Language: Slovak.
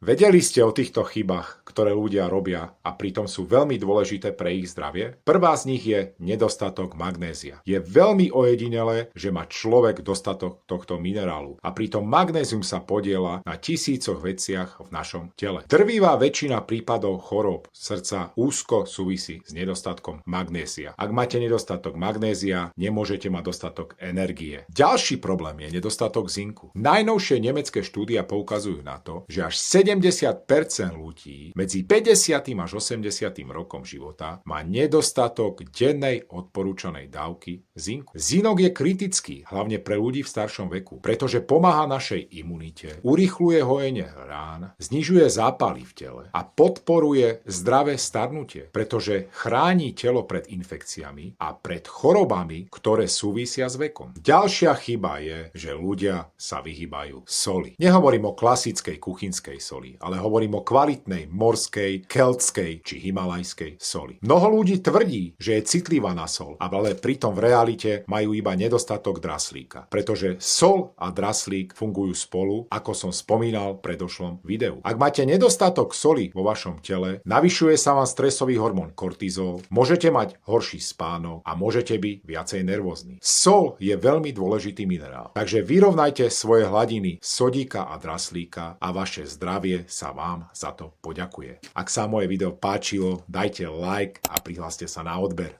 Vedeli ste o týchto chybách, ktoré ľudia robia a pritom sú veľmi dôležité pre ich zdravie? Prvá z nich je nedostatok magnézia. Je veľmi ojedinelé, že má človek dostatok tohto minerálu a pritom magnézium sa podieľa na tisícoch veciach v našom tele. Drvivá väčšina prípadov chorôb srdca úzko súvisí s nedostatkom magnézia. Ak máte nedostatok magnézia, nemôžete mať dostatok energie. Ďalší problém je nedostatok zinku. Najnovšie nemecké štúdia poukazujú na to, že až 70% ľudí medzi 50. až 80. rokom života má nedostatok dennej odporúčanej dávky zinku. Zinok je kritický, hlavne pre ľudí v staršom veku, pretože pomáha našej imunite, urýchľuje hojenie rán, znižuje zápaly v tele a podporuje zdravé starnutie, pretože chráni telo pred infekciami a pred chorobami, ktoré súvisia s vekom. Ďalšia chyba je, že ľudia sa vyhýbajú soli. Nehovorím o klasickej kuchynskej soli, ale hovorím o kvalitnej morskej, keltskej či himalajskej soli. Mnoho ľudí tvrdí, že je citlivá na sol, ale pritom v realite majú iba nedostatok draslíka, pretože sol a draslík fungujú spolu, ako som spomínal v predošlom videu. Ak máte nedostatok soli vo vašom tele, navyšuje sa vám stresový hormón kortizol, môžete mať horší spánok a môžete byť viacej nervózni. Sol je veľmi dôležitý minerál, takže vyrovnajte svoje hladiny sodíka a draslíka a vaše zdravie sa vám za to poďakuje. Ak sa moje video páčilo, dajte like a prihláste sa na odber.